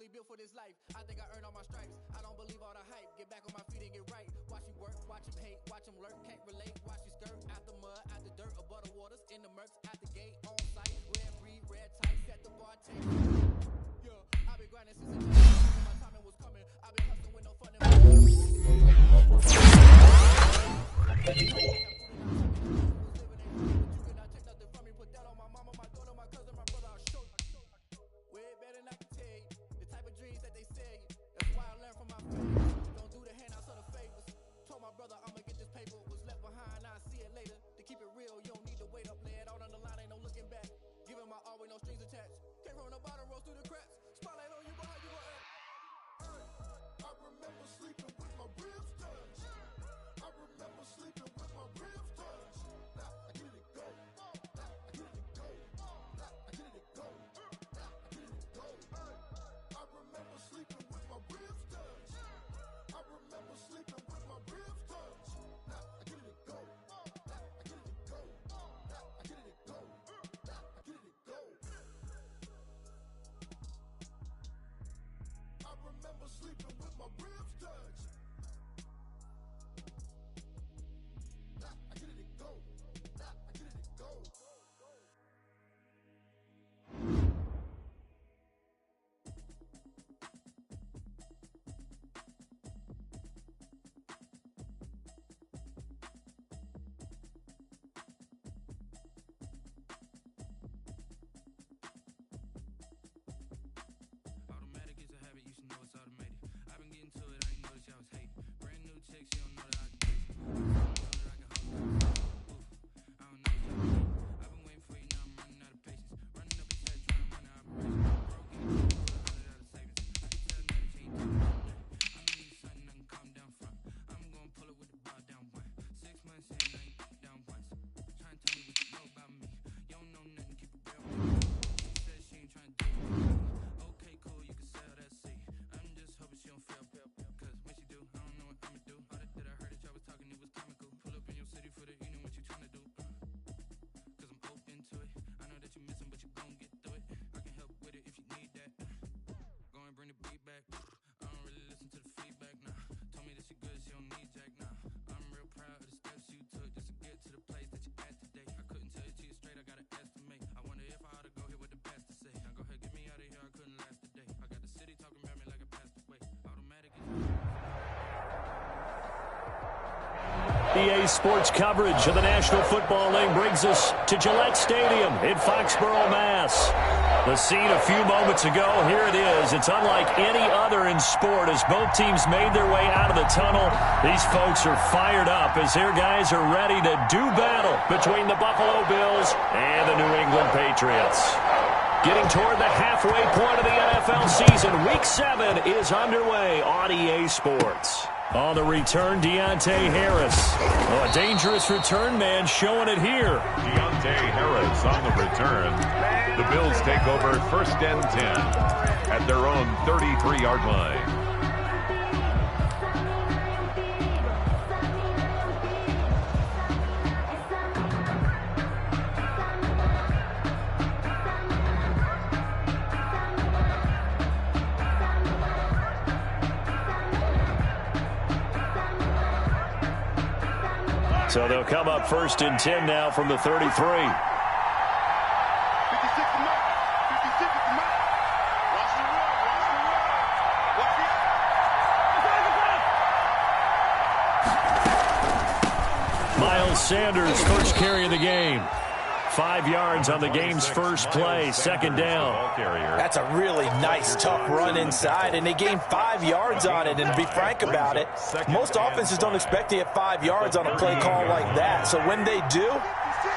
really built for this life. I think I earned all my stripes. I don't believe all the hype. Get back on my feet and get right. Watch you work, watch him hate, watch him lurk. Can't relate, watch you skirt. Out the mud, out the dirt, above the waters, in the murks, out the gate, on site. Red breed, red tight, set the bar, take. Yeah, I've been grinding since the day my timing was coming. I've been hustling with no fun. EA Sports coverage of the National Football League brings us to Gillette Stadium in Foxborough, Mass. The scene a few moments ago, here it is. It's unlike any other in sport as both teams made their way out of the tunnel. These folks are fired up as their guys are ready to do battle between the Buffalo Bills and the New England Patriots. Getting toward the halfway point of the NFL season, Week 7 is underway on EA Sports. On the return, Deontay Harris. Oh, a dangerous return man showing it here. Deontay Harris on the return. The Bills take over 1st and 10 at their own 33-yard line. So they'll come up 1st and 10 now from the 33. Miles Sanders, first carry of the game. 5 yards on the game's first play, 2nd down. That's a really nice, tough run inside, and they gained 5 yards on it. And to be frank about it, most offenses don't expect to get 5 yards on a play call like that. So when they do,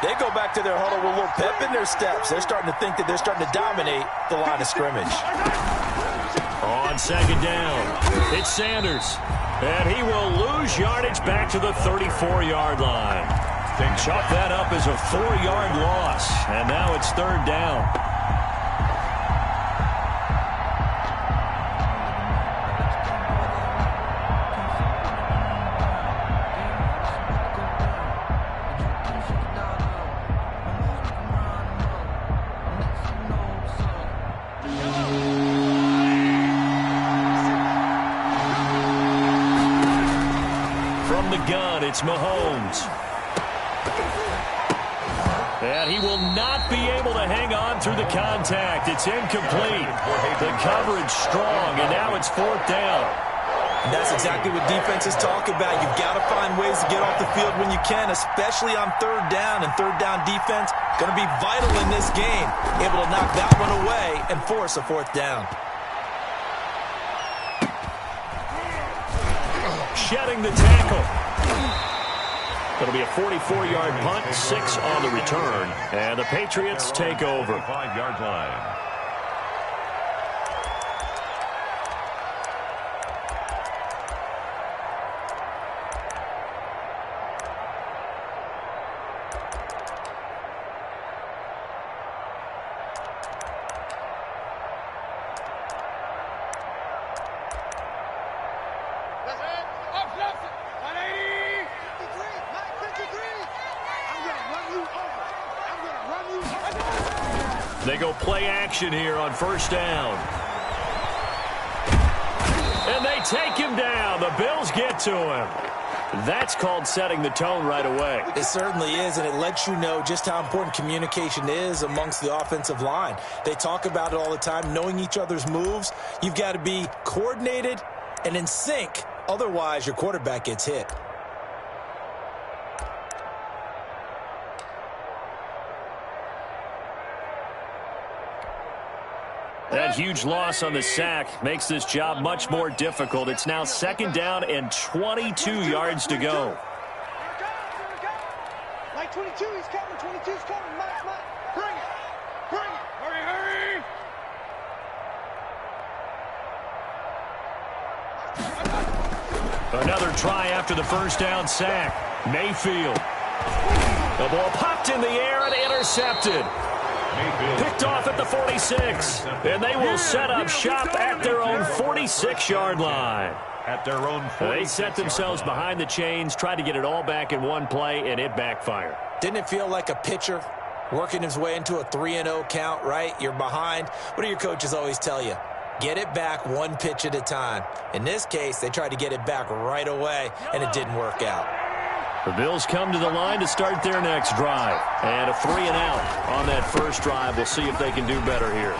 they go back to their huddle with a little pep in their steps. They're starting to think that they're starting to dominate the line of scrimmage. On 2nd down, it's Sanders. And he will lose yardage back to the 34-yard line. Chalk that up as a 4-yard loss, and now it's 3rd down. gun. It's Mahomes. And he will not be able to hang on through the contact. It's incomplete. The coverage strong, and now it's 4th down. And that's exactly what defenses talk about. You've got to find ways to get off the field when you can, especially on 3rd down. And 3rd down defense going to be vital in this game. Able to knock that one away and force a 4th down. Shedding the tackle. It'll be a 44-yard punt, 6 on the return. And the Patriots take over. 5-yard line. They go play action here on 1st down. And they take him down. The Bills get to him. That's called setting the tone right away. It certainly is, and it lets you know just how important communication is amongst the offensive line. They talk about it all the time, knowing each other's moves. You've got to be coordinated and in sync. Otherwise, your quarterback gets hit. That huge loss on the sack makes this job much more difficult. It's now 2nd down and 22 yards to go. Like 22, he's coming. 22's coming. Mike. Bring it. Hurry. Another try after the 1st down sack. Mayfield. The ball popped in the air and intercepted. Picked off at the 46. And they will set up shop at their own 46-yard line. At their own 46. They set themselves behind the chains, tried to get it all back in one play, and it backfired. Didn't it feel like a pitcher working his way into a 3-0 count, right? You're behind. What do your coaches always tell you? Get it back one pitch at a time. In this case, they tried to get it back right away, and it didn't work out. The Bills come to the line to start their next drive. And a 3-and-out on that first drive. We'll see if they can do better here.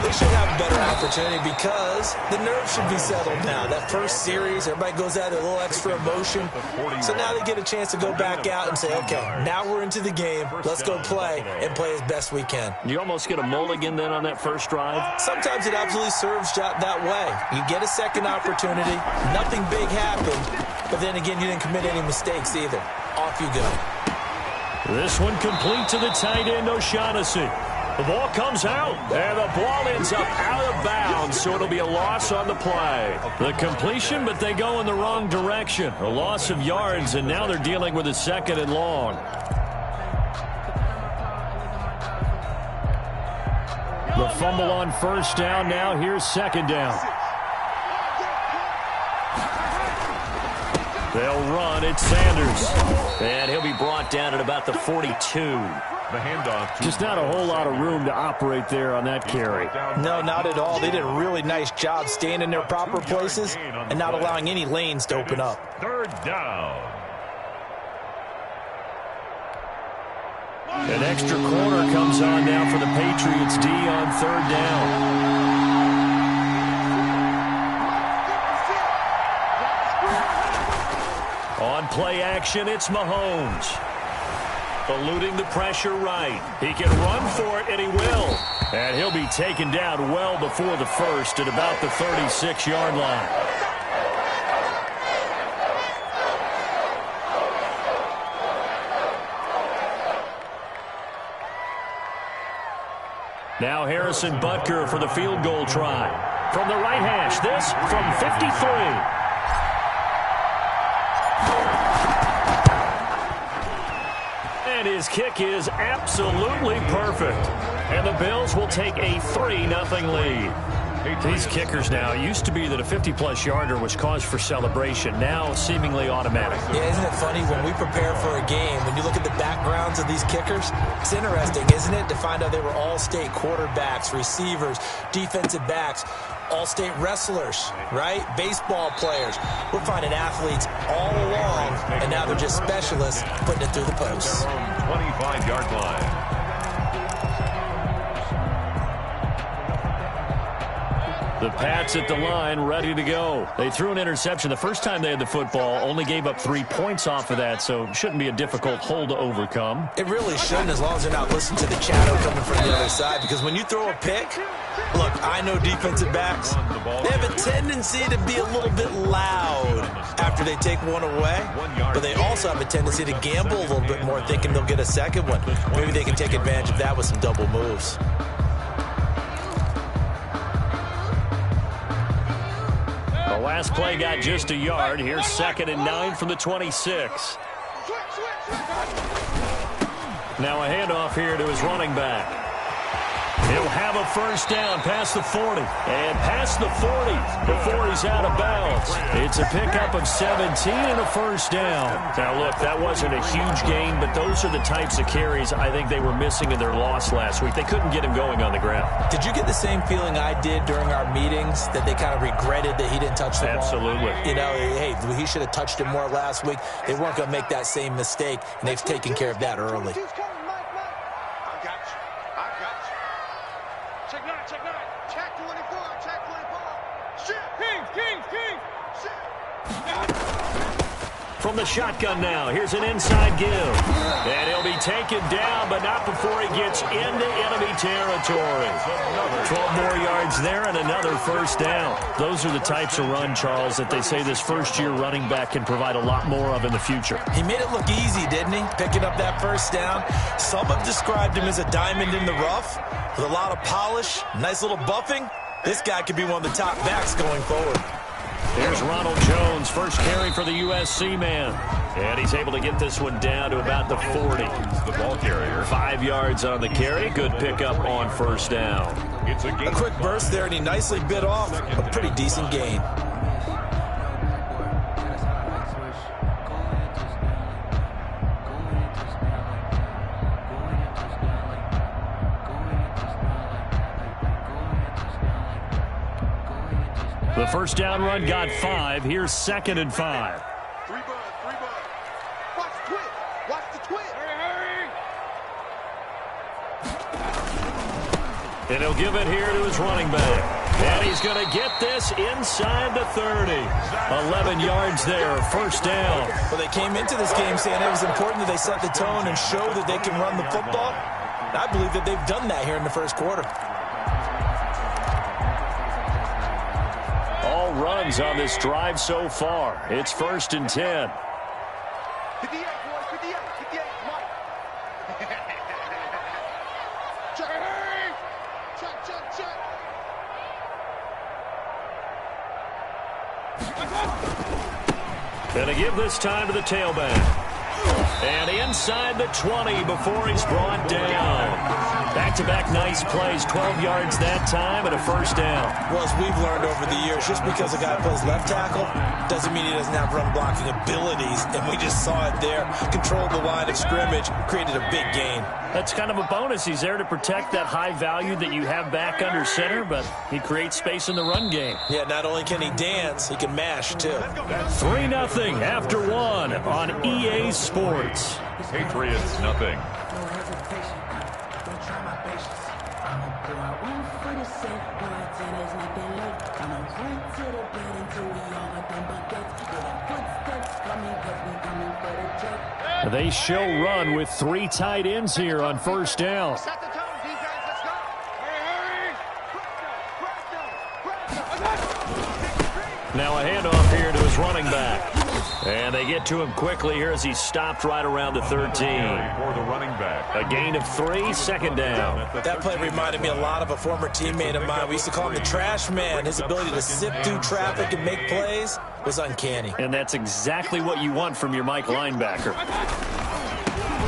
They should have a better opportunity because the nerves should be settled now. That first series, everybody goes out with a little extra emotion. So now they get a chance to go back out and say, okay, now we're into the game. Let's go play and play as best we can. You almost get a mulligan then on that first drive? Sometimes it absolutely serves that way. You get a second opportunity. Nothing big happened. But then again, you didn't commit any mistakes either. Off you go. This one complete to the tight end, O'Shaughnessy. The ball comes out, and the ball ends up out of bounds, so it'll be a loss on the play. The completion, but they go in the wrong direction. A loss of yards, and now they're dealing with a 2nd and long. The fumble on 1st down. Now here's 2nd down. They'll run. It's Sanders. And he'll be brought down at about the 42. The handoff. Just not a whole lot of room to operate there on that carry. No, not at all. They did a really nice job staying in their proper places and not allowing any lanes to open up. 3rd down. An extra corner comes on now for the Patriots D on 3rd down. On play action, it's Mahomes. Eluding the pressure right. He can run for it, and he will. And he'll be taken down well before the first at about the 36-yard line. Now Harrison Butker for the field goal try. From the right hash, this from 53. And his kick is absolutely perfect. And the Bills will take a 3-0 lead. These kickers now, it used to be that a 50-plus yarder was cause for celebration. Now, seemingly automatic. Yeah, isn't it funny? When we prepare for a game, when you look at the backgrounds of these kickers, it's interesting, isn't it, to find out they were all-state quarterbacks, receivers, defensive backs, all-state wrestlers, right? Baseball players. We're finding athletes all along, and now they're just specialists putting it through the posts. 25-yard line. The Pats at the line, ready to go. They threw an interception the first time they had the football, only gave up 3 points off of that, so it shouldn't be a difficult hole to overcome. It really shouldn't, as long as they're not listening to the chatter coming from the other side, because when you throw a pick, look, I know defensive backs, they have a tendency to be a little bit loud after they take one away, but they also have a tendency to gamble a little bit more, thinking they'll get a second one. Maybe they can take advantage of that with some double moves. The last play got just a yard. Here's 2nd and 9 from the 26. Now a handoff here to his running back. He'll have a first down past the 40. And past the 40 before he's out of bounds. It's a pickup of 17 and a first down. Now, look, that wasn't a huge gain, but those are the types of carries I think they were missing in their loss last week. They couldn't get him going on the ground. Did you get the same feeling I did during our meetings, that they kind of regretted that he didn't touch the ball? Absolutely. You know, hey, he should have touched it more last week. They weren't going to make that same mistake, and they've taken care of that early. From the shotgun now, here's an inside give. And he'll be taken down, but not before he gets into enemy territory. 12 more yards there and another first down. Those are the types of run, Charles, that they say this first-year running back can provide a lot more of in the future. He made it look easy, didn't he? Picking up that first down. Some have described him as a diamond in the rough with a lot of polish, nice little buffing. This guy could be one of the top backs going forward. Here's Ronald Jones, first carry for the USC man. And he's able to get this one down to about the 40. The ball carrier. 5 yards on the carry. Good pickup on first down. It's a quick burst there, and he nicely bit off a pretty decent gain. The first down run got 5. Here's 2nd and 5. Three bud. Watch the twit. Watch the twit. Hurry. And he'll give it here to his running back. And he's going to get this inside the 30. 11 yards there, first down. Well, they came into this game saying it was important that they set the tone and show that they can run the football. And I believe that they've done that here in the first quarter. All runs on this drive so far. It's 1st and 10. 58, boys. 58. Mike. Check. Gonna give this time to the tailback. And inside the 20 before he's brought down. Back-to-back nice plays, 12 yards that time and a first down. Well, as we've learned over the years, just because a guy plays left tackle doesn't mean he doesn't have run-blocking abilities, and we just saw it there. Controlled the line of scrimmage, created a big gain. That's kind of a bonus. He's there to protect that high value that you have back under center, but he creates space in the run game. Yeah, not only can he dance, he can mash, too. 3-0 after 1 on EA Sports. Patriots, nothing. They show run with 3 tight ends here on first down. Set the tone, defense. Let's go. Hurry. Now a handoff here to his running back. And they get to him quickly here as he's stopped right around the 13. For the running back. A gain of 3, second down. That play reminded me a lot of a former teammate of mine. We used to call him the trash man. His ability to sift through traffic and make plays was uncanny. And that's exactly what you want from your Mike linebacker.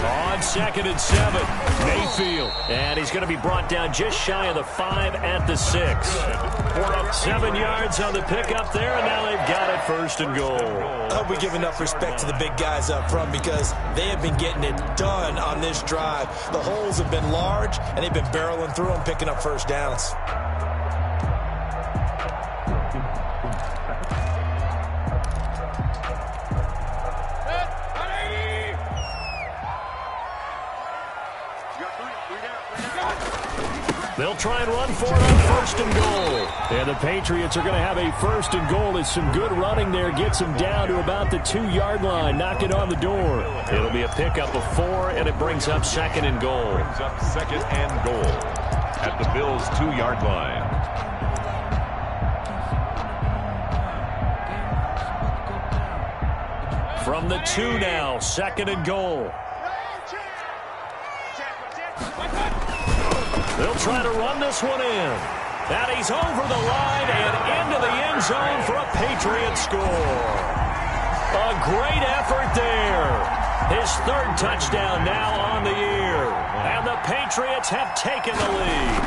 On 2nd and 7, Mayfield. And he's going to be brought down just shy of the 5 at the 6. For a 7 yards on the pickup there, and now they've got it 1st and goal. I hope we give enough respect to the big guys up front because they have been getting it done on this drive. The holes have been large, and they've been barreling through them, picking up 1st downs. They'll try and run for it on 1st and goal. And the Patriots are going to have a 1st and goal as some good running there gets them down to about the 2-yard line. Knock it on the door. It'll be a pickup of 4, and it brings up 2nd and goal. Brings up 2nd and goal at the Bills' 2-yard line. From the 2 now, 2nd and goal. They'll try to run this one in. And he's over the line and into the end zone for a Patriot score. A great effort there. His 3rd touchdown now on the year. And the Patriots have taken the lead.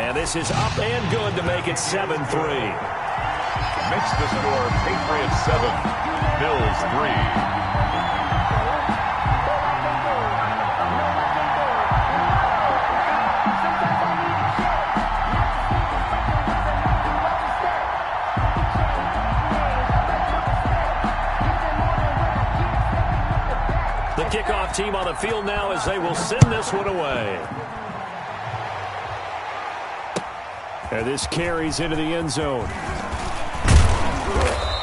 And this is up and good to make it 7-3. Makes the score Patriots 7, Bills 3. Kickoff team on the field now as they will send this one away. And this carries into the end zone.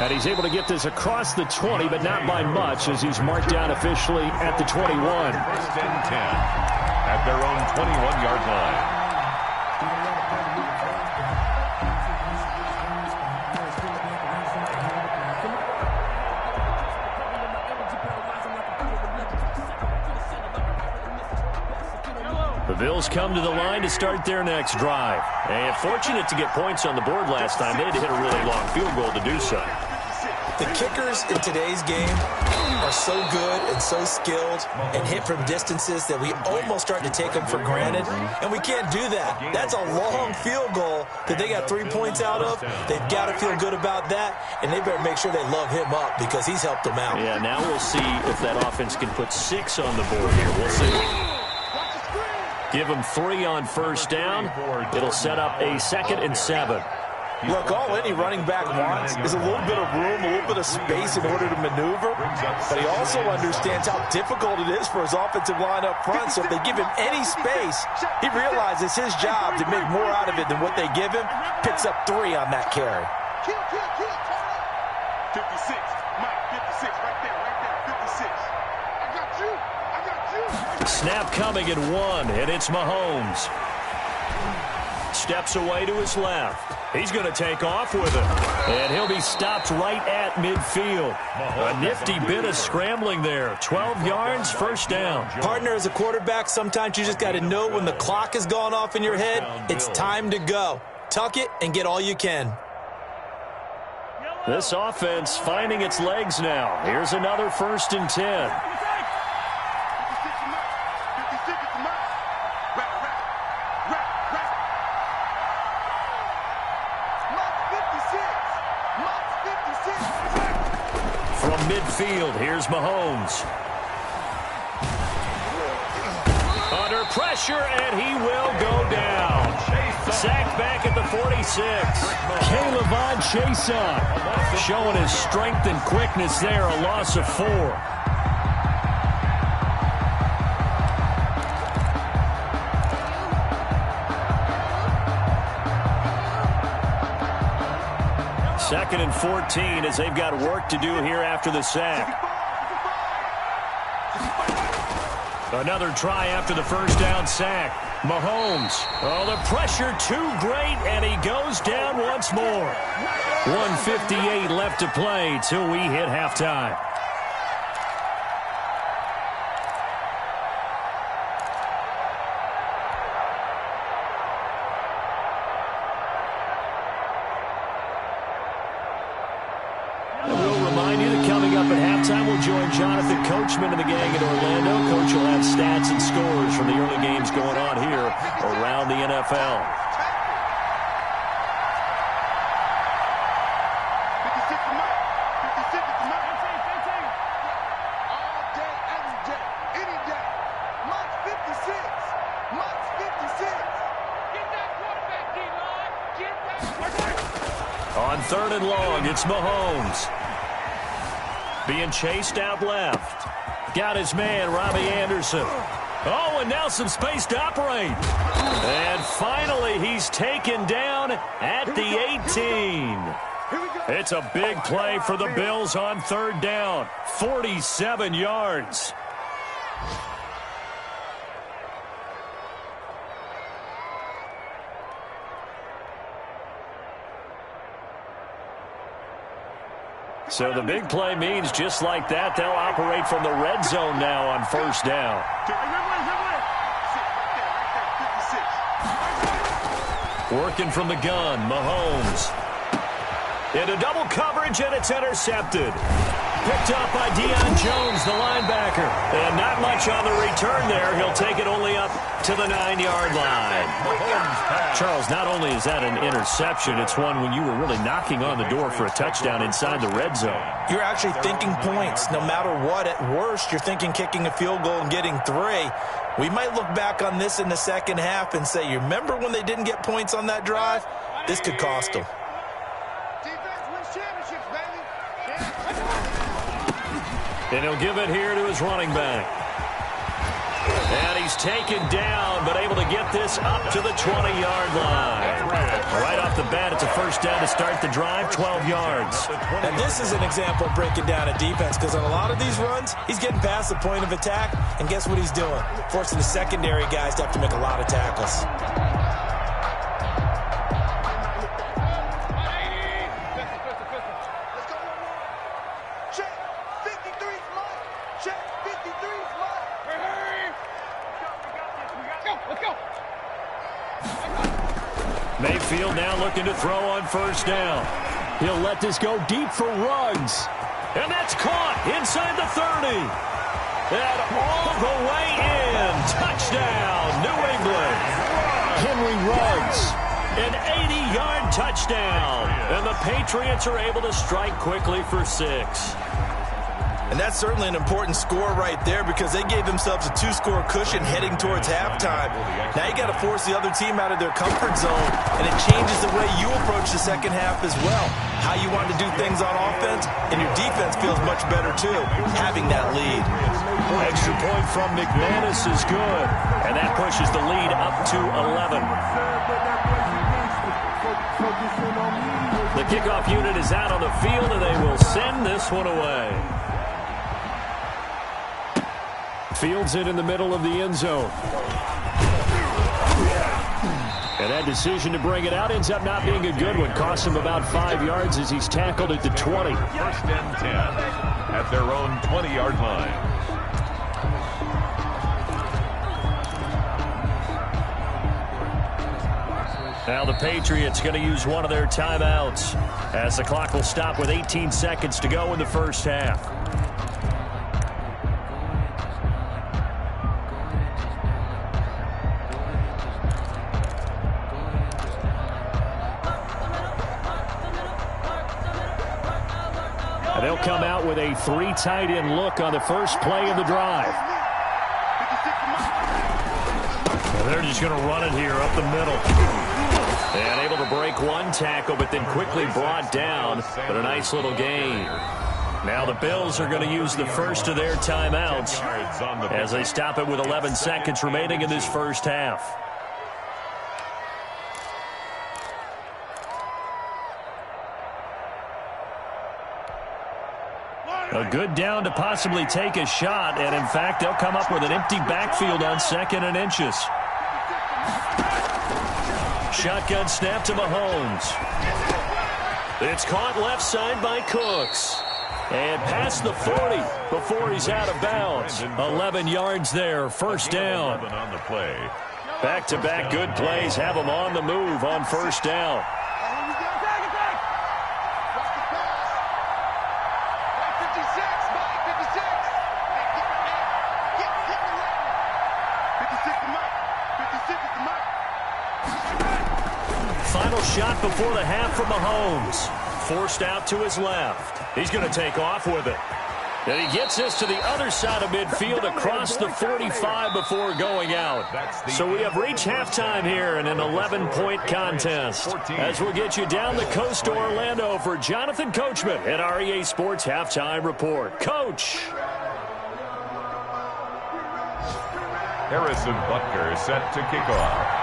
And he's able to get this across the 20, but not by much as he's marked down officially at the 21. 1st and 10 at their own 21-yard line. The Bills come to the line to start their next drive. And fortunate to get points on the board last time. They had to hit a really long field goal to do so. The kickers in today's game are so good and so skilled and hit from distances that we almost start to take them for granted, and we can't do that. That's a long field goal that they got 3 points out of. They've got to feel good about that, and they better make sure they love him up because he's helped them out. Yeah, now we'll see if that offense can put 6 on the board here. We'll see. Give them 3 on 1st down. It'll set up a 2nd and 7. Look, all any running back wants is a little bit of room, a little bit of space in order to maneuver. But he also understands how difficult it is for his offensive line up front. So if they give him any space, he realizes his job to make more out of it than what they give him. Picks up 3 on that carry. 56, Mike, 56, right there, 56. I got you. Snap coming at 1, and it's Mahomes. Steps away to his left. He's going to take off with it. And he'll be stopped right at midfield. A nifty bit of scrambling there. 12 yards, 1st down. Partner, as a quarterback, sometimes you just got to know when the clock has gone off in your head, it's time to go. Tuck it and get all you can. This offense finding its legs now. Here's another 1st and 10. Midfield, here's Mahomes. Under pressure, and he will go down. Sacked back at the 46. K'Lavon Chaisson showing his strength and quickness there, a loss of 4. Second and 14 as they've got work to do here after the sack. Another try after the 1st down sack. Mahomes. Oh, the pressure too great, and he goes down once more. 1:58 left to play till we hit halftime. We'll join Jonathan Coachman and the gang in Orlando. Coach will have stats and scores from the early games going on here around the NFL. On 3rd and long, it's Mahomes. Being chased out left. Got his man, Robbie Anderson. Oh, and now some space to operate. And finally, he's taken down at the 18. It's a big play for the Bills on 3rd down. 47 yards. So the big play means just like that, they'll operate from the red zone now on 1st down. Working from the gun, Mahomes. Into double coverage, and it's intercepted. Picked up by Deion Jones, the linebacker. And not much on the return there. He'll take it only up to the 9-yard line. Charles, not only is that an interception, it's one when you were really knocking on the door for a touchdown inside the red zone. You're actually thinking points. No matter what, at worst, you're thinking kicking a field goal and getting 3. We might look back on this in the second half and say, you remember when they didn't get points on that drive? This could cost them. And he'll give it here to his running back. And he's taken down, but able to get this up to the 20-yard line. Right off the bat, it's a 1st down to start the drive, 12 yards. And this is an example of breaking down a defense, because on a lot of these runs, he's getting past the point of attack, and guess what he's doing? Forcing the secondary guys to have to make a lot of tackles. Mayfield now looking to throw on 1st down. He'll let this go deep for Ruggs. And that's caught inside the 30. And all the way in. Touchdown, New England. Henry Ruggs. An 80-yard touchdown. And the Patriots are able to strike quickly for 6. And that's certainly an important score right there, because they gave themselves a 2-score cushion heading towards halftime. Now you got to force the other team out of their comfort zone, and it changes the way you approach the second half as well. How you want to do things on offense, and your defense feels much better too, having that lead. Extra point from McManus is good, and that pushes the lead up to 11. The kickoff unit is out on the field, and they will send this one away. Fields it in the middle of the end zone. And that decision to bring it out ends up not being a good one. Costs him about 5 yards as he's tackled at the 20. 1st and 10 at their own 20-yard line. Now the Patriots going to use one of their timeouts as the clock will stop with 18 seconds to go in the 1st half. They'll come out with a 3 tight end look on the first play of the drive. And they're just going to run it here up the middle. And able to break one tackle, but then quickly brought down. But a nice little gain. Now the Bills are going to use the first of their timeouts as they stop it with 11 seconds remaining in this 1st half. A good down to possibly take a shot, and in fact, they'll come up with an empty backfield on 2nd and inches. Shotgun snap to Mahomes. It's caught left side by Cooks. And past the 40 before he's out of bounds. 11 yards there, 1st down. Back-to-back good plays have them on the move on 1st down. Final shot before the half from Mahomes. Forced out to his left. He's going to take off with it. And he gets this to the other side of midfield across the 45 before going out. So we have reached halftime here in an 11-point contest. As we'll get you down the coast to Orlando for Jonathan Coachman at our EA Sports Halftime Report. Coach. Harrison Butker set to kick off.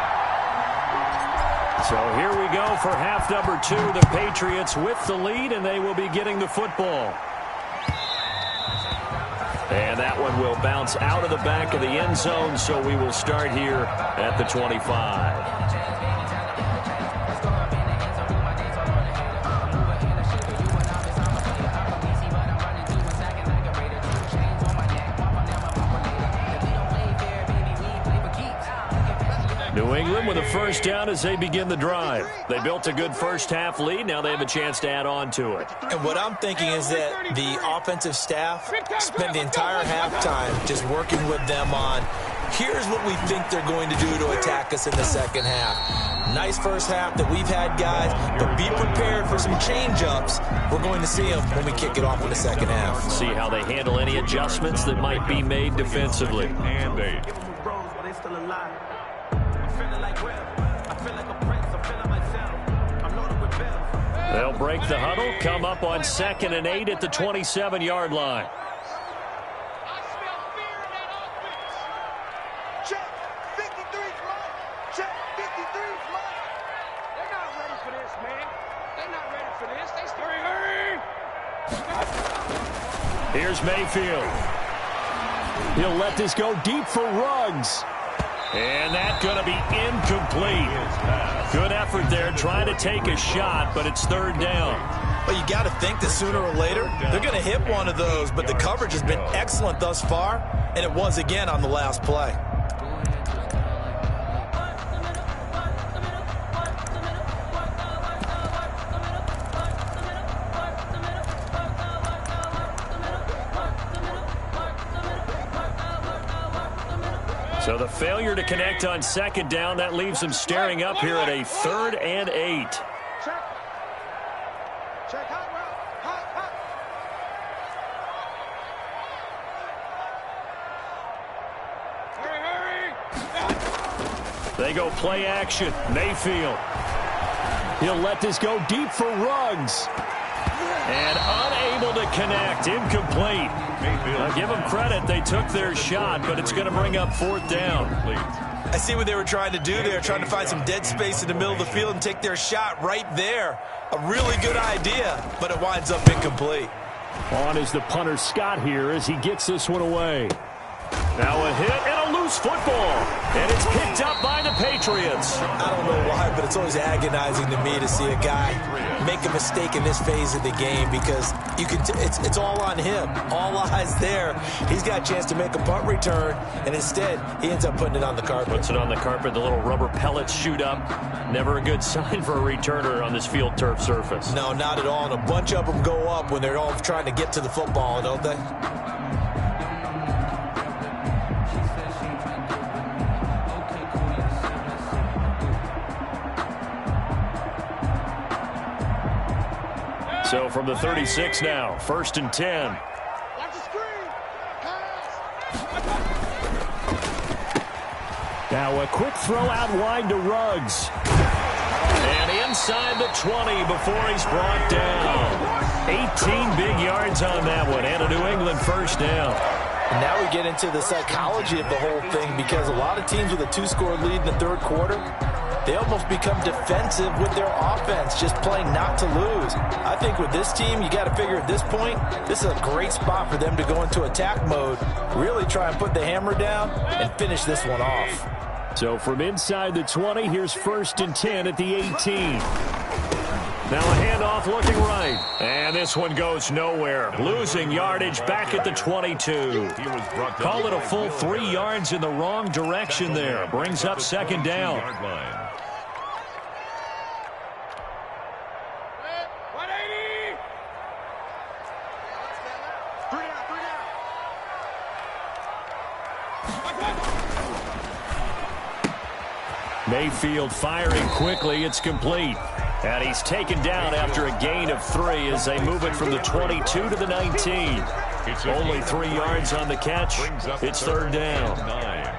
So here we go for half number 2. The Patriots with the lead, and they will be getting the football. And that one will bounce out of the back of the end zone, so we will start here at the 25. New England with a first down as they begin the drive. They built a good first-half lead. Now they have a chance to add on to it. And what I'm thinking is that the offensive staff spent the entire halftime just working with them on, here's what we think they're going to do to attack us in the second half. Nice first half that we've had, guys, but be prepared for some change-ups. We're going to see them when we kick it off in the second half. See how they handle any adjustments that might be made defensively. And 8. They'll break the huddle, come up on 2nd and 8 at the 27-yard line. Check. 53's mine. Check. 53's mine. They're not ready for this, man. They're not ready for this. They still hurry. Here's Mayfield. He'll let this go deep for Ruggs. And that's going to be incomplete. Good effort there, trying to take a shot, but it's 3rd down. Well, you got to think that sooner or later, they're going to hit one of those, but the coverage has been excellent thus far, and it was again on the last play. So the failure to connect on 2nd down, that leaves them staring up here at a 3rd and 8. Check. Check. Hot route. Hot. They go play action. Mayfield. He'll let this go deep for Ruggs. And unable to connect. Incomplete. I'll give them credit. They took their shot, but it's going to bring up 4th down. I see what they were trying to do there, trying to find some dead space in the middle of the field and take their shot right there. A really good idea, but it winds up incomplete. On is the punter Scott here as he gets this one away. Now a hit and a loose football. And it's picked up by the Patriots. I don't know why, but it's always agonizing to me to see a guy make a mistake in this phase of the game because you can. It's all on him. All eyes there. He's got a chance to make a punt return, and instead he ends up putting it on the carpet. Puts it on the carpet. The little rubber pellets shoot up. Never a good sign for a returner on this field turf surface. No, not at all. And a bunch of them go up when they're all trying to get to the football, don't they? So from the 36 now, 1st and 10. Watch the screen. Pass. Now a quick throw out wide to Ruggs. And inside the 20 before he's brought down. 18 big yards on that one, and a New England first down. And now we get into the psychology of the whole thing because a lot of teams with a 2-score lead in the 3rd quarter, they almost become defensive with their offense, just playing not to lose. I think with this team, you got to figure at this point, this is a great spot for them to go into attack mode, really try and put the hammer down and finish this one off. So from inside the 20, here's 1st and 10 at the 18. Now a handoff looking right. And this one goes nowhere. Losing yardage back at the 22. Call it a full 3 yards in the wrong direction there. Brings up 2nd down. 180. 3 down. Mayfield firing quickly. It's complete. And he's taken down after a gain of 3 as they move it from the 22 to the 19. Only 3 yards on the catch. It's third down. 9.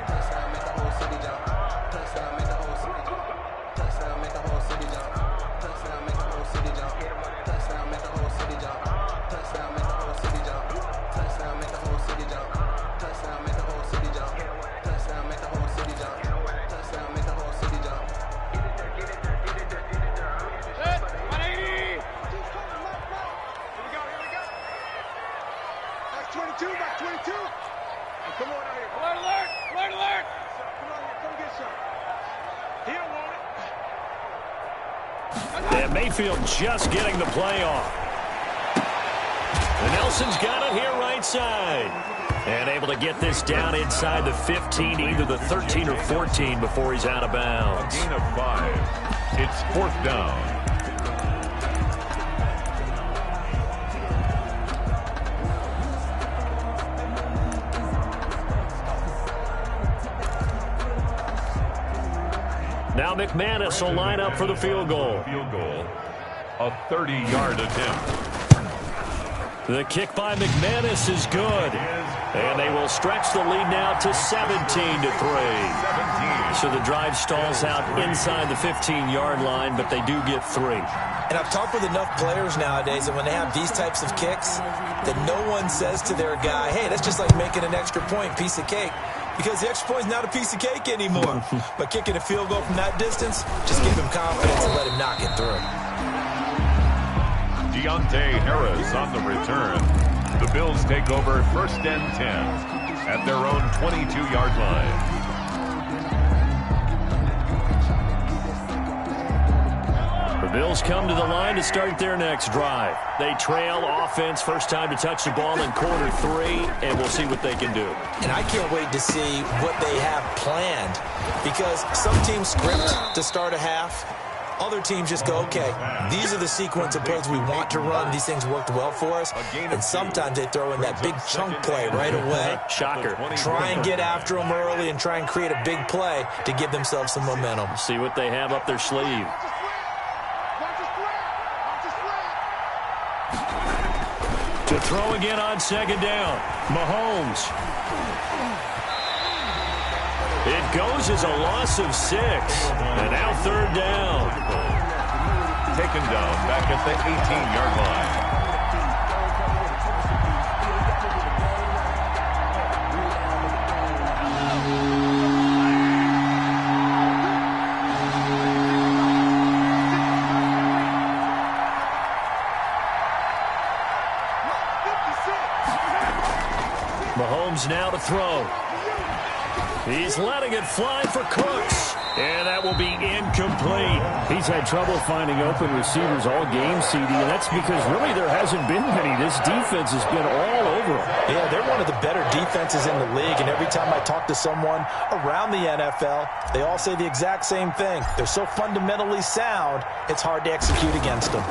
And Mayfield just getting the play off. And Nelson's got it here right side. And able to get this down inside the 15, either the 13 or 14 before he's out of bounds. A gain of 5. It's 4th down. Now McManus will line up for the field goal. Field goal. A 30-yard attempt. The kick by McManus is good. And they will stretch the lead now to 17-3. So the drive stalls out inside the 15-yard line, but they do get 3. And I've talked with enough players nowadays that when they have these types of kicks, that no one says to their guy, hey, that's just like making an extra point, piece of cake. Because the extra point is not a piece of cake anymore. But kicking a field goal from that distance, just give him confidence and let him knock it through. Deontay Harris on the return. The Bills take over 1st and 10 at their own 22-yard line. The Bills come to the line to start their next drive. They trail offense, first time to touch the ball in quarter 3, and we'll see what they can do. And I can't wait to see what they have planned, because some teams script to start a half. Other teams just go, okay, these are the sequence of plays we want to run. These things worked well for us. And sometimes they throw in that big chunk play right away. Shocker. Try and get after them early and try and create a big play to give themselves some momentum. See what they have up their sleeve. To throw again on 2nd down. Mahomes. It goes as a loss of 6. And now 3rd down. Taken down back at the 18-yard line. Mahomes now to throw. He's letting it fly for Cooks. And that will be incomplete. He's had trouble finding open receivers all game, CD, and that's because really there hasn't been many. This defense has been all over them. Yeah, they're one of the better defenses in the league, and every time I talk to someone around the NFL, they all say the exact same thing. They're so fundamentally sound, it's hard to execute against them.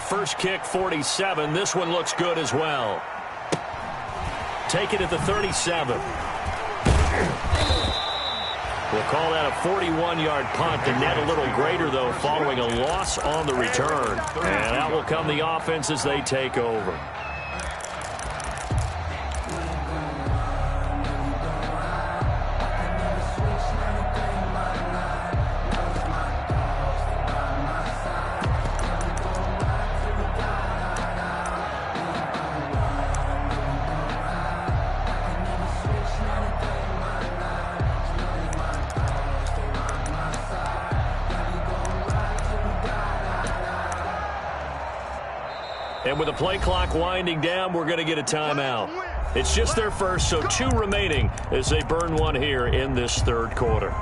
First kick, 47. This one looks good as well. Take it at the 37. We'll call that a 41-yard punt. The net a little greater, though, following a loss on the return. And out will come the offense as they take over. And with the play clock winding down, we're going to get a timeout. It's just their first, so 2 remaining as they burn one here in this 3rd quarter.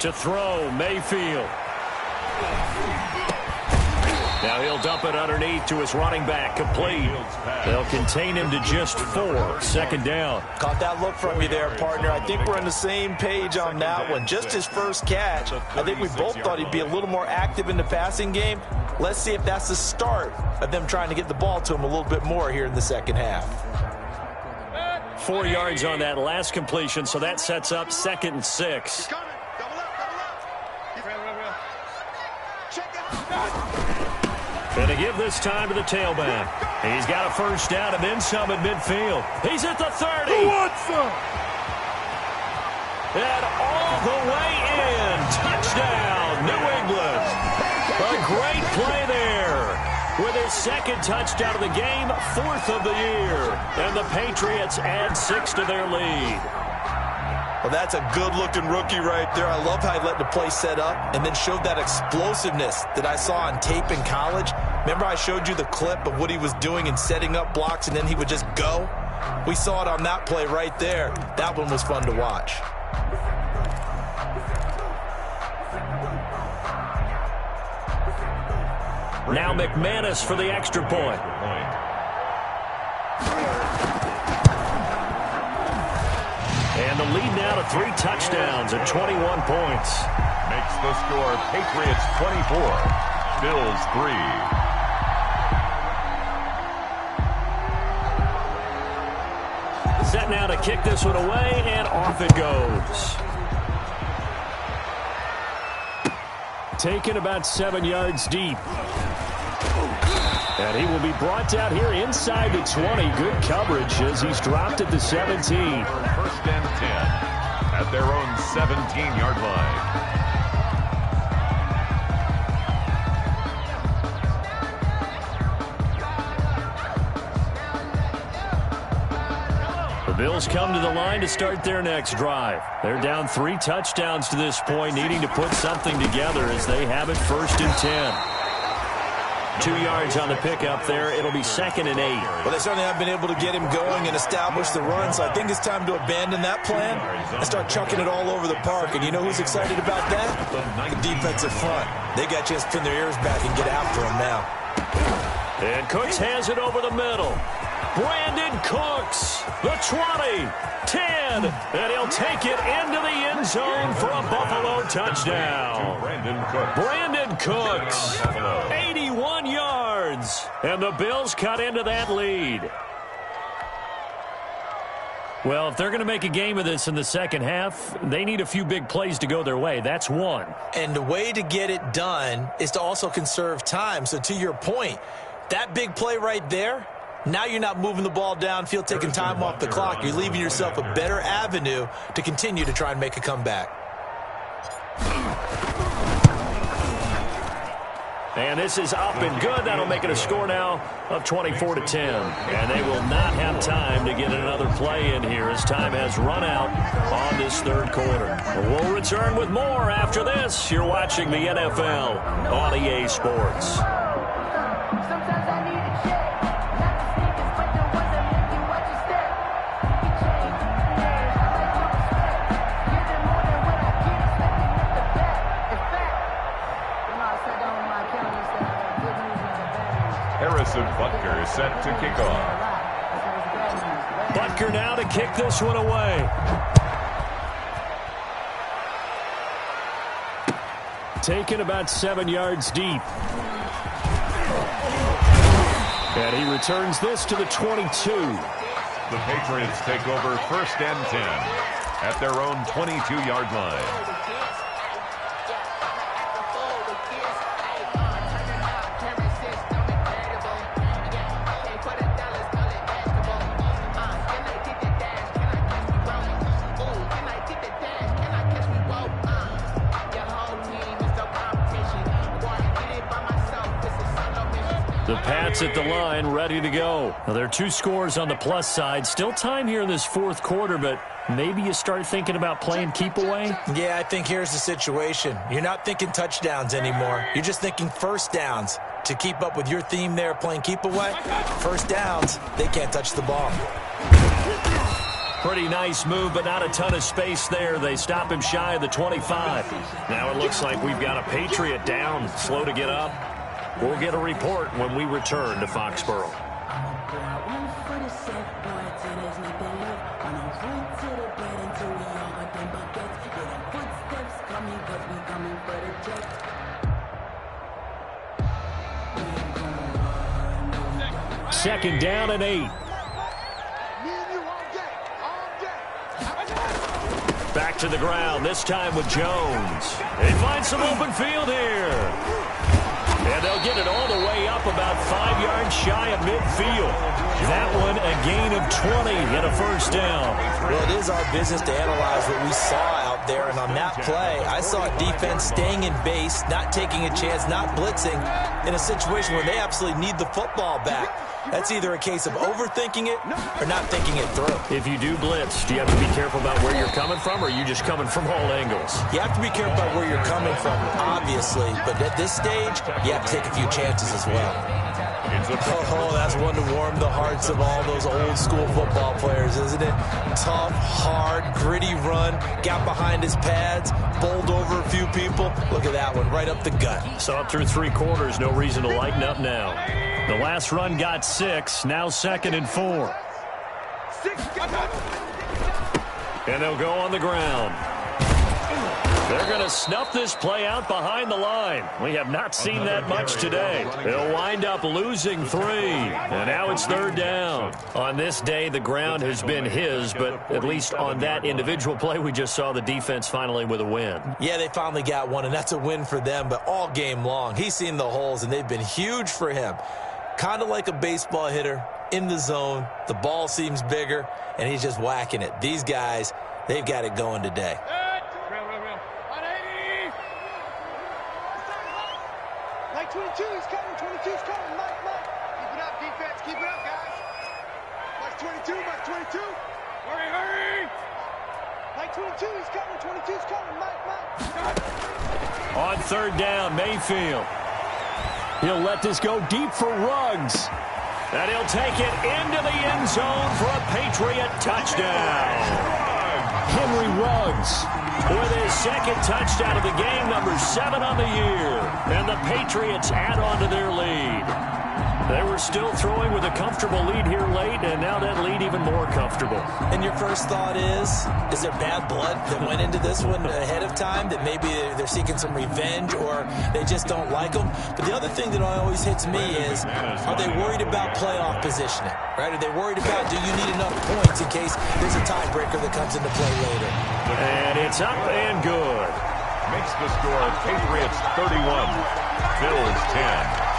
To throw, Mayfield. Now he'll dump it underneath to his running back, complete. They'll contain him to just 4, second down. Caught that look from you there, partner. I think we're on the same page on that one. Just his first catch. I think we both thought he'd be a little more active in the passing game. Let's see if that's the start of them trying to get the ball to him a little bit more here in the second half. 4 yards on that last completion, so that sets up 2nd and 6. And to give this time to the tailback. He's got a first down and then some at midfield. He's at the 30. And all the way in. Touchdown, New England. A great play there. With his 2nd touchdown of the game, 4th of the year. And the Patriots add 6 to their lead. Well, that's a good-looking rookie right there. I love how he let the play set up and then showed that explosiveness that I saw on tape in college. Remember I showed you the clip of what he was doing and setting up blocks, and then he would just go? We saw it on that play right there. That one was fun to watch. Now McManus for the extra point. And the lead now to 3 touchdowns at 21 points. Makes the score Patriots 24, Bills 3. Set now to kick this one away, and off it goes. Taken about 7 yards deep. And he will be brought down here inside the 20. Good coverage as he's dropped at the 17. 1st and 10 at their own 17-yard line. The Bills come to the line to start their next drive. They're down 3 touchdowns to this point, needing to put something together as they have it 1st and 10. 2 yards on the pickup there. It'll be 2nd and 8. Well, they certainly have been able to get him going and establish the run, so I think it's time to abandon that plan and start chucking it all over the park. And you know who's excited about that? The defensive front. They got a chance to pin their ears back and get after him now. And Cooks has it over the middle. Brandon Cooks, the 20, 10, and he'll take it into the end zone for a Buffalo touchdown. Brandon Cooks, 81 yards, and the Bills cut into that lead. Well, if they're going to make a game of this in the second half, they need a few big plays to go their way. That's one. And the way to get it done is to also conserve time. So to your point, that big play right there, now you're not moving the ball downfield, taking time off the clock. You're leaving yourself a better avenue to continue to try and make a comeback. And this is up and good. That'll make it a score now of 24-10. And they will not have time to get another play in here as time has run out on this 3rd quarter. We'll return with more after this. You're watching the NFL on EA Sports. Butker is set to kick off. Butker now to kick this one away. Taken about 7 yards deep. And he returns this to the 22. The Patriots take over 1st and 10 at their own 22-yard line. The Pats at the line, ready to go. Now, there are 2 scores on the plus side. Still time here in this 4th quarter, but maybe you start thinking about playing keep away? Yeah, I think here's the situation. You're not thinking touchdowns anymore. You're just thinking first downs. To keep up with your theme there, playing keep away, first downs, they can't touch the ball. Pretty nice move, but not a ton of space there. They stop him shy of the 25. Now it looks like we've got a Patriot down, slow to get up. We'll get a report when we return to Foxborough. Second down and 8. Back to the ground, this time with Jones. He finds some open field here. And they'll get it all the way up about 5 yards shy of midfield. That one a gain of 20 and a first down. Well, it is our business to analyze what we saw out there. And on that play, I saw defense staying in base, not taking a chance, not blitzing in a situation where they absolutely need the football back. That's either a case of overthinking it or not thinking it through. If you do blitz, do you have to be careful about where you're coming from, or are you just coming from all angles? You have to be careful about where you're coming from, obviously. But at this stage, you have to take a few chances as well. Oh, that's one to warm the hearts of all those old school football players, isn't it? Tough, hard, gritty run, got behind his pads, bowled over a few people. Look at that one, right up the gut. Saw it through 3 quarters, no reason to lighten up now. The last run got 6, now 2nd and 4. And they'll go on the ground. They're going to snuff this play out behind the line. We have not seen that much today. They'll wind up losing 3. And now it's 3rd down. On this day, the ground has been his, but at least on that individual play, we just saw the defense finally with a win. Yeah, they finally got one, and that's a win for them, but all game long, he's seen the holes, and they've been huge for him. Kind of like a baseball hitter in the zone. The ball seems bigger, and he's just whacking it. These guys, they've got it going today. Like 22, he's coming. 22's coming. Mike. Keep it up, defense. Keep it up, guys. Like 22, Mike 22. Hurry. Like 22, he's coming. 22's coming. Mike. On 3rd down, Mayfield. He'll let this go deep for Ruggs. And he'll take it into the end zone for a Patriot touchdown. Henry Ruggs with his 2nd touchdown of the game, number 7 on the year. And the Patriots add on to their lead. They were still throwing with a comfortable lead here late, and now that lead even more comfortable. And your first thought is there bad blood that went into this one ahead of time, that maybe they're seeking some revenge or they just don't like them? But the other thing that always hits me is, are they worried about playoff positioning? Right? Are they worried about, do you need enough points in case there's a tiebreaker that comes into play later? And it's up and good. Makes the score Patriots 31, Bills 10.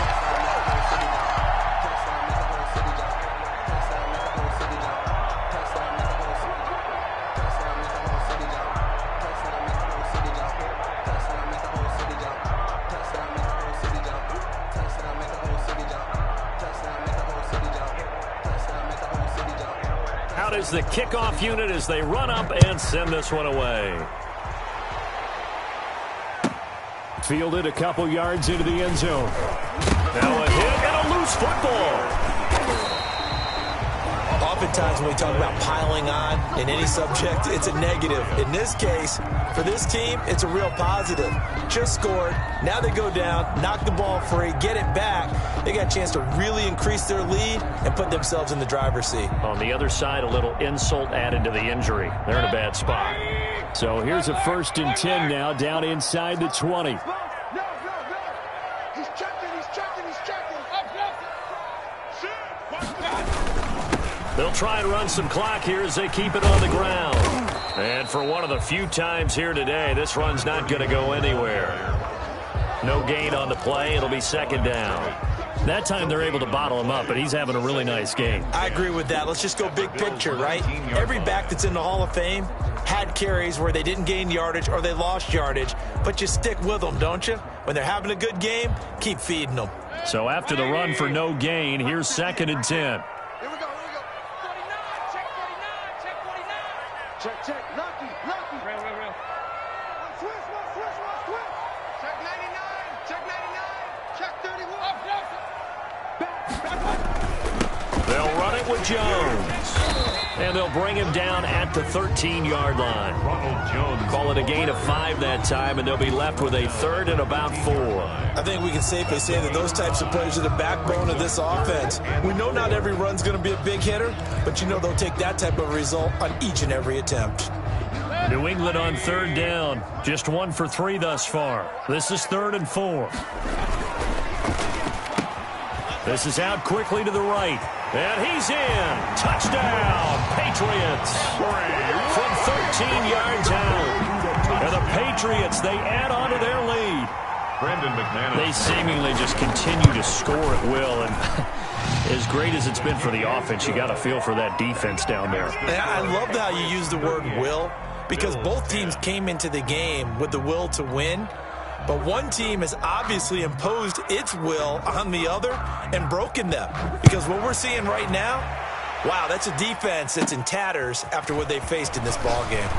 Is the kickoff unit as they run up and send this one away. Fielded a couple yards into the end zone. Now a hit and a loose football. Oftentimes when we talk about piling on in any subject, it's a negative. In this case, for this team, it's a real positive. Just scored. Now they go down, knock the ball free, get it back. They got a chance to really increase their lead and put themselves in the driver's seat. On the other side, a little insult added to the injury. They're in a bad spot. So here's a 1st and 10 now, down inside the 20. No. He's checking. They'll try and run some clock here as they keep it on the ground. And for one of the few times here today, this run's not going to go anywhere. No gain on the play. It'll be 2nd down. That time they're able to bottle him up, but he's having a really nice game. I agree with that. Let's just go big picture, right? Every back that's in the Hall of Fame had carries where they didn't gain yardage or they lost yardage, but you stick with them, don't you? When they're having a good game, keep feeding them. So after the run for no gain, here's 2nd and 10. Here we go. 49. Check 49. Check. Lucky. Real. Switch. Check 99. Check 31. They'll run it with Jones. And they'll bring him down at the 13-yard line. Ronald Jones. Call it a gain of 5 that time, and they'll be left with a 3rd and about 4. I think we can safely say that those types of plays are the backbone of this offense. We know not every run's going to be a big hitter, but you know they'll take that type of result on each and every attempt. New England on 3rd down. Just 1 for 3 thus far. This is 3rd and 4. This is out quickly to the right. And he's in. Touchdown, Patriots. From 13 yards out. And the Patriots, they add on to their lead. Brandon McManus. They seemingly just continue to score at will. And as great as it's been for the offense, you got to feel for that defense down there. I love how you use the word will, because both teams came into the game with the will to win. But one team has obviously imposed its will on the other and broken them. Because what we're seeing right now, wow, that's a defense that's in tatters after what they faced in this ball game.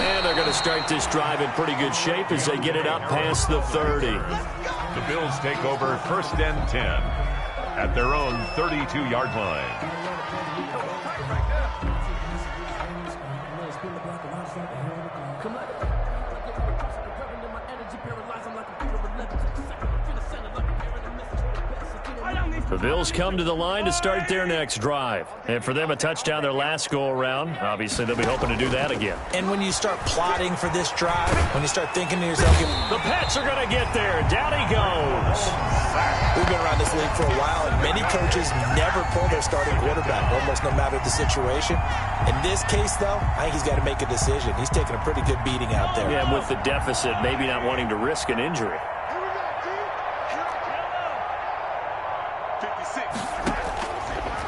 And they're going to start this drive in pretty good shape as they get it up past the 30. The Bills take over 1st and 10 at their own 32-yard line. The Bills come to the line to start their next drive. And for them, a touchdown their last go-around. Obviously, they'll be hoping to do that again. And when you start plotting for this drive, when you start thinking to yourself, the Pats are going to get there. Down he goes. We've been around this league for a while, and many coaches never pull their starting quarterback, almost no matter the situation. In this case, though, I think he's got to make a decision. He's taking a pretty good beating out there. Yeah, with the deficit, maybe not wanting to risk an injury.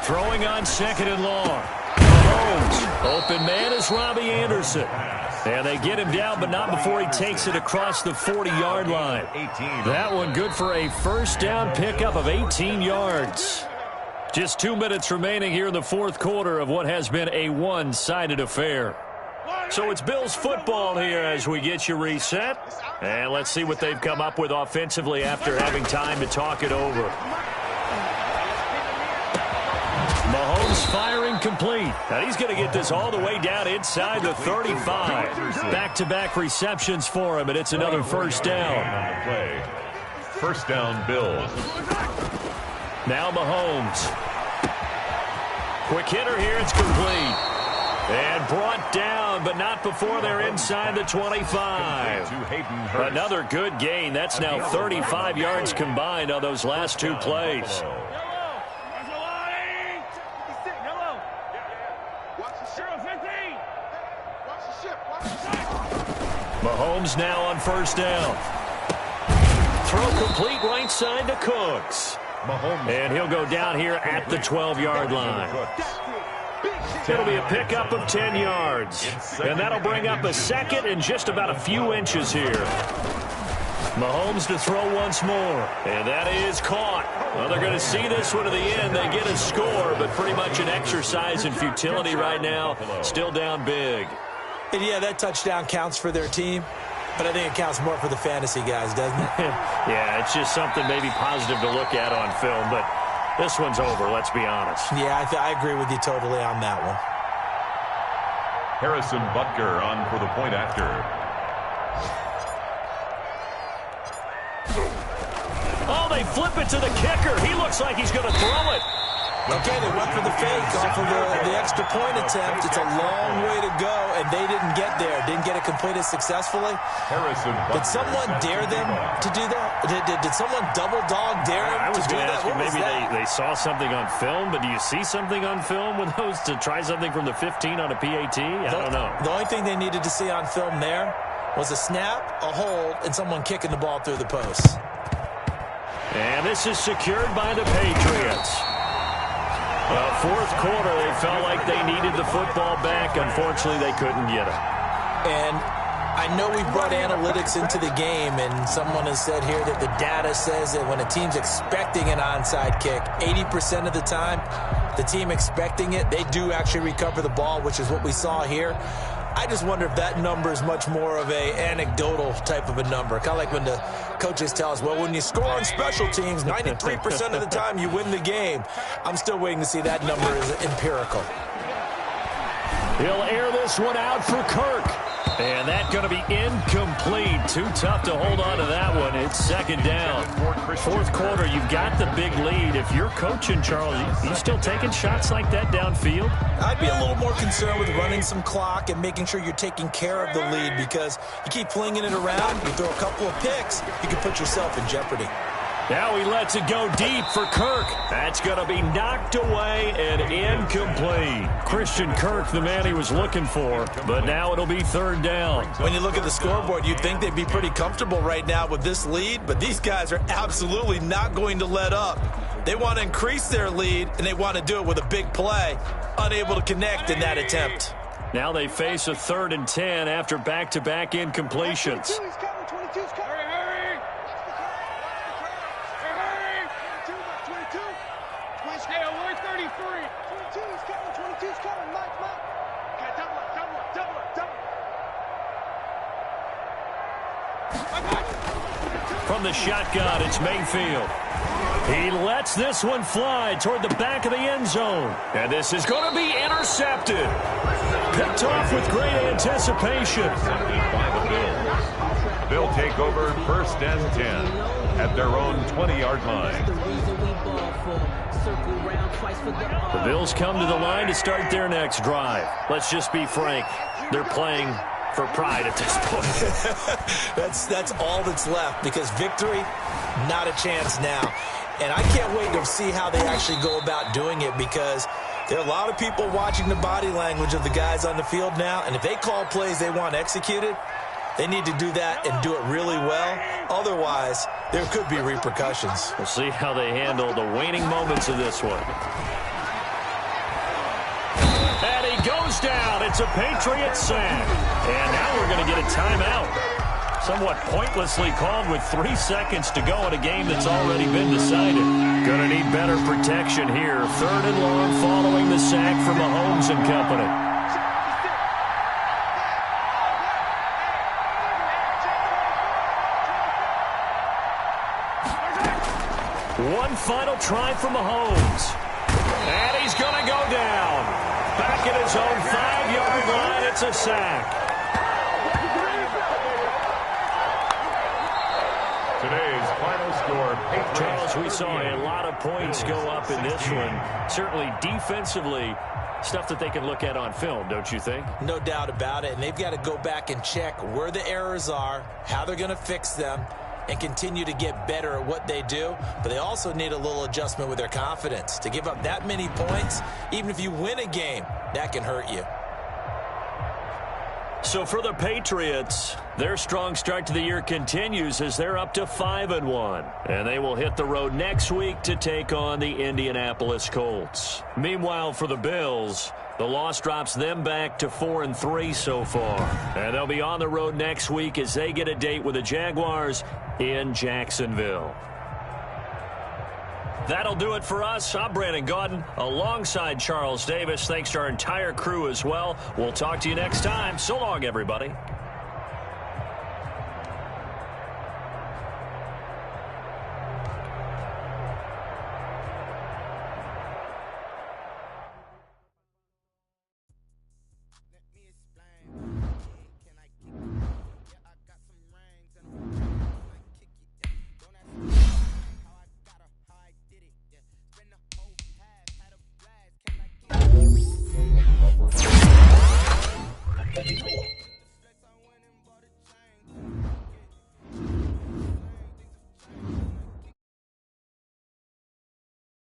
Throwing on 2nd and long. Mahomes. Open man is Robbie Anderson. And they get him down, but not before he takes it across the 40-yard line. That one good for a 1st down pickup of 18 yards. Just 2 minutes remaining here in the 4th quarter of what has been a one-sided affair. So it's Bills football here as we get you reset. And let's see what they've come up with offensively after having time to talk it over. Mahomes firing complete. And he's going to get this all the way down inside the 35. Back-to-back receptions for him, and it's another 1st down. 1st down, Bills. Now Mahomes. Quick hitter here, it's complete. And brought down, but not before they're inside the 25. Another good gain. That's now 35 yards combined on those last 2 plays. Mahomes now on 1st down. Throw complete right side to Cooks. And he'll go down here at the 12-yard line. It'll be a pickup of 10 yards. And that'll bring up a 2nd and just about a few inches here. Mahomes to throw once more. And that is caught. Well, they're going to see this one to the end. They get a score, but pretty much an exercise in futility right now. Still down big. And yeah, that touchdown counts for their team, but I think it counts more for the fantasy guys, doesn't it? Yeah, it's just something maybe positive to look at on film, but this one's over, let's be honest. Yeah, I agree with you totally on that one. Harrison Butker on for the point after. Oh, they flip it to the kicker. He looks like he's going to throw it. Okay, they went for the fake off of the extra point attempt. It's a long way to go, and they didn't get there. Didn't get it completed successfully. Did someone dare them to do that? Did someone double dog dare them to do that? Maybe they saw something on film, but do you see something on film with those to try something from the 15 on a PAT? I don't know. The only thing they needed to see on film there was a snap, a hold, and someone kicking the ball through the posts. And this is secured by the Patriots. Well, 4th quarter, they felt like they needed the football back. Unfortunately, they couldn't get it. And I know we brought analytics into the game, and someone has said here that the data says that when a team's expecting an onside kick, 80% of the time, the team expecting it, they do actually recover the ball, which is what we saw here. I just wonder if that number is much more of a anecdotal type of a number. Kind of like when the coaches tell us, well, when you score on special teams, 93% of the time you win the game. I'm still waiting to see that number is empirical. He'll air this one out for Kirk. And that's going to be incomplete. Too tough to hold on to that one. It's second down. Fourth quarter, you've got the big lead. If you're coaching, Charles, you still taking shots like that downfield? I'd be a little more concerned with running some clock and making sure you're taking care of the lead, because you keep flinging it around, you throw a couple of picks, you can put yourself in jeopardy. Now he lets it go deep for Kirk. That's going to be knocked away and incomplete. Christian Kirk, the man he was looking for, but now it'll be third down. When you look at the scoreboard, you'd think they'd be pretty comfortable right now with this lead, but these guys are absolutely not going to let up. They want to increase their lead, and they want to do it with a big play. Unable to connect in that attempt. Now they face a 3rd and 10 after back-to-back incompletions. From the shotgun, it's Mayfield. He lets this one fly toward the back of the end zone. And this is going to be intercepted. Picked off with great anticipation. They'll take over 1st and 10 at their own 20-yard line. The Bills come to the line to start their next drive. Let's just be frank. They're playing for pride at this point. That's all that's left, because victory, not a chance now. And I can't wait to see how they actually go about doing it, because there are a lot of people watching the body language of the guys on the field now, and if they call plays they want executed, they need to do that and do it really well. Otherwise, there could be repercussions. We'll see how they handle the waning moments of this one. And he goes down. It's a Patriot sack. And now we're going to get a timeout. Somewhat pointlessly called with 3 seconds to go in a game that's already been decided. Going to need better protection here. 3rd and long following the sack from Mahomes and company. One final try from Mahomes. And he's going to go down. Back at his own 5-yard line, it's a sack. Today's final score, Patriots. Charles, we saw a lot of points go up in this one. Certainly defensively, stuff that they can look at on film, don't you think? No doubt about it. And they've got to go back and check where the errors are, how they're going to fix them, and continue to get better at what they do. But they also need a little adjustment with their confidence. To give up that many points, even if you win a game, that can hurt you. So for the Patriots, their strong start to the year continues as they're up to 5-1. And they will hit the road next week to take on the Indianapolis Colts. Meanwhile, for the Bills, the loss drops them back to 4-3 so far. And they'll be on the road next week as they get a date with the Jaguars in Jacksonville. That'll do it for us. I'm Brandon Gaudin alongside Charles Davis. Thanks to our entire crew as well. We'll talk to you next time. So long, everybody.